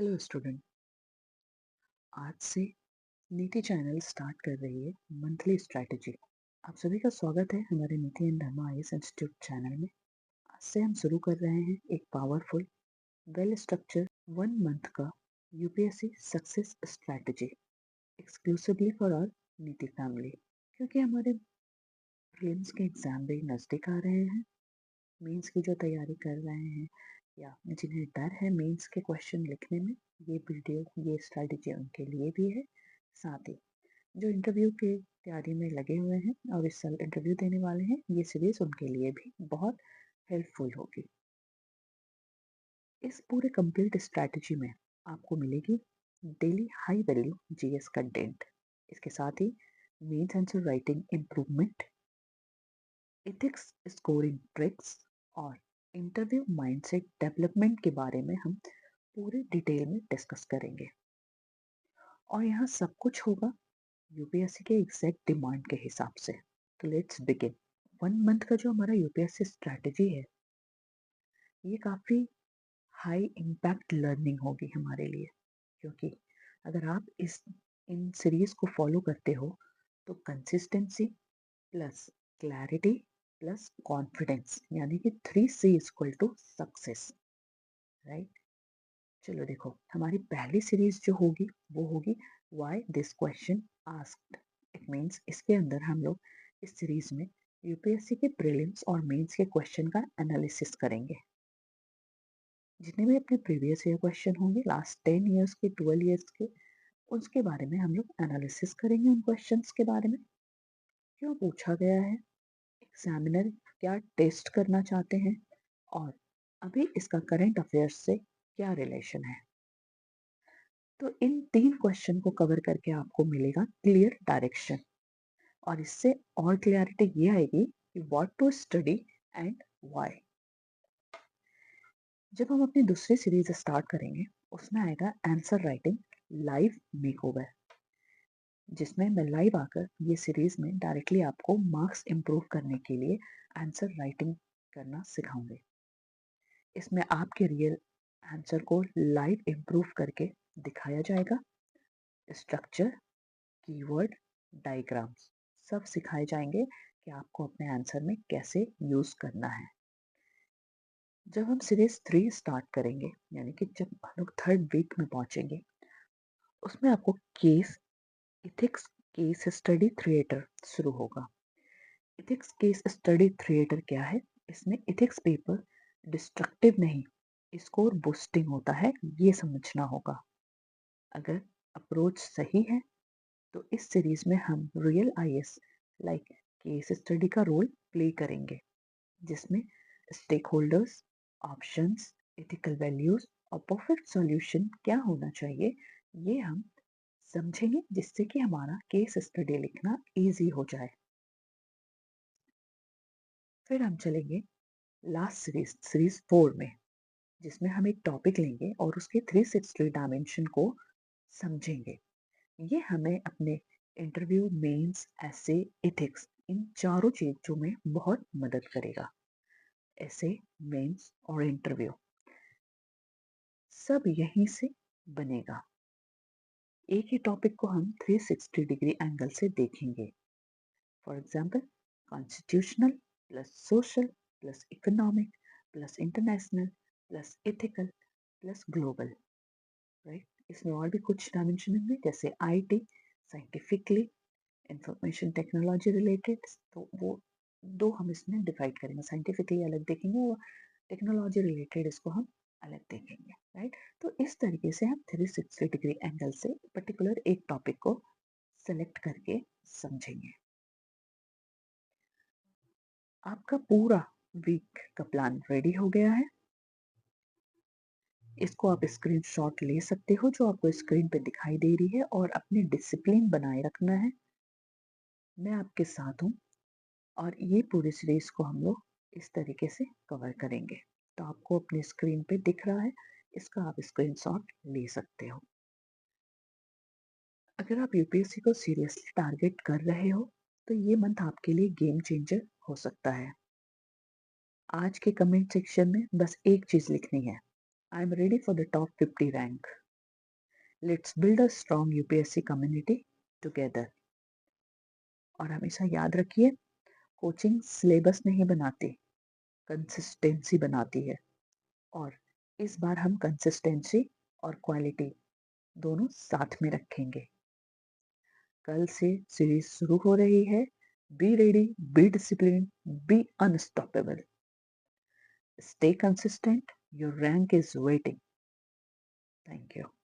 Hello student. आज से नीति चैनल स्टार्ट कर रही है मंथली स्ट्रैटेजी। आप सभी का स्वागत है हमारे Niti and Dharma IAS institute channel में। आज से हम शुरू कर रहे हैं एक पावरफुल वेल स्ट्रक्चर 1 मंथ का UPSC success strategy exclusively for our Niti family. क्योंकि हमारे प्रीलिम्स के एग्जाम भी नज़दीक आ रहे हैं, मेंस की जो तैयारी कर रहे हैं या जिन्हें डर है मेंस के क्वेश्चन लिखने में, ये स्ट्रैटेजी उनके लिए भी है। साथ ही जो इंटरव्यू की तैयारी में लगे हुए हैं और इस साल इंटरव्यू देने वाले हैं, ये सीरीज उनके लिए भी बहुत हेल्पफुल होगी। इस पूरे कंप्लीट स्ट्रैटेजी में आपको मिलेगी daily high value GS content, इसके साथ ही mains answer writing improvement, ethics scoring tricks और इंटरव्यू माइंडसेट डेवलपमेंट के बारे में हम पूरे डिटेल में डिस्कस करेंगे। और यहाँ सब कुछ होगा यूपीएससी के एग्जैक्ट डिमांड के हिसाब से। तो लेट्स बिगिन। 1 मंथ का जो हमारा यूपीएससी स्ट्रैटेजी है, ये काफ़ी हाई इम्पैक्ट लर्निंग होगी हमारे लिए। क्योंकि अगर आप इन सीरीज को फॉलो करते हो तो consistency plus clarity plus confidence, यानी कि 3C equal to success, right. चलो देखो, हमारी पहली सीरीज जो होगी वो होगी why this question asked. It means इसके अंदर हम लोग इस सीरीज में यूपीएससी के प्रीलिम्स और मेंस के क्वेश्चन का एनालिसिस करेंगे। जितने भी अपने प्रीवियस ईयर क्वेश्चन होंगे, लास्ट 10 इयर्स के, 12 इयर्स के, उसके बारे में हम लोग एनालिसिस करेंगे। उन क्वेश्चंस के बारे में क्यों पूछा गया है, एग्जामिनर क्या टेस्ट करना चाहते हैं, और अभी इसका करंट अफेयर्स से क्या रिलेशन है। तो इन 3 क्वेश्चन को कवर करके आपको मिलेगा क्लियर डायरेक्शन, और इससे और क्लियरिटी ये आएगी कि what to study and why. जब हम अपनी दूसरी सीरीज स्टार्ट करेंगे, उसमें आएगा आंसर राइटिंग लाइव मेकओवर, जिसमें मैं लाइव आकर ये सीरीज में डायरेक्टली आपको मार्क्स इंप्रूव करने के लिए आंसर राइटिंग करना सिखाऊंगी। इसमें आपके रियल आंसर को लाइव इंप्रूव करके दिखाया जाएगा। स्ट्रक्चर, कीवर्ड, डायग्राम्स सब सिखाए जाएंगे कि आपको अपने आंसर में कैसे यूज करना है। जब हम सीरीज 3 स्टार्ट करेंगे, यानी कि जब हम लोग 3rd वीक में पहुंचेंगे, उसमें आपको case ethics case study theatre शुरू होगा। इथिक्स केस स्टडी थिएटर क्या है? इसमें इथिक्स पेपर डिस्ट्रक्टिव नहीं, स्कोर बूस्टिंग होता है, ये समझना होगा। अगर अप्रोच सही है तो इस सीरीज में हम real IAS like case study का रोल प्ले करेंगे, जिसमें stakeholders, options, ethical values और परफेक्ट सॉल्यूशन क्या होना चाहिए, ये हम समझेंगे, जिससे कि हमारा केस स्टडी लिखना इजी हो जाए। फिर हम चलेंगे लास्ट सीरीज 4 में, जिसमें हम एक टॉपिक लेंगे और उसके 360 डायमेंशन को समझेंगे। ये हमें अपने इंटरव्यू, मेंस, ऐसे, एथिक्स, इन चारों चीजों में बहुत मदद करेगा। ऐसे, मेंस और इंटरव्यू सब यहीं से बनेगा। एक ही टॉपिक को हम 360 डिग्री एंगल से देखेंगे। For example, constitutional plus social plus economic plus international plus ethical plus global, right. इसमें और भी कुछ डायमेंशन होंगे, जैसे IT, scientifically, information technology related, तो वो दो हम इसमें डिवाइड करेंगे। साइंटिफिकली अलग देखेंगे और टेक्नोलॉजी रिलेटेड इसको हम अलग देखेंगे, राइट। तो इस तरीके से हम 360 डिग्री एंगल से पर्टिकुलर एक टॉपिक को सेलेक्ट करके समझेंगे। आपका पूरा वीक का प्लान रेडी हो गया है। इसको आप स्क्रीनशॉट ले सकते हो, जो आपको स्क्रीन पे दिखाई दे रही है, और अपनी डिसिप्लिन बनाए रखना है। मैं आपके साथ हूँ, और ये पूरी सीरीज को हम लोग इस तरीके से कवर करेंगे। तो आपको अपनी स्क्रीन पे दिख रहा है, इसका आप स्क्रीनशॉट ले सकते हो। अगर आप यूपीएससी को सीरियसली टारगेट कर रहे हो, तो ये मंथ आपके लिए गेम चेंजर हो सकता है। आज के कमेंट सेक्शन में बस एक चीज लिखनी है, I am ready for the top 50 rank. Let's build a strong UPSC community together. और हमेशा याद रखिए, कोचिंग सिलेबस नहीं बनाती, कंसिस्टेंसी बनाती है। और इस बार हम कंसिस्टेंसी और क्वालिटी दोनों साथ में रखेंगे। कल से सीरीज शुरू हो रही है। Be ready, be discipline, be unstoppable, stay consistent, your rank is waiting. Thank you.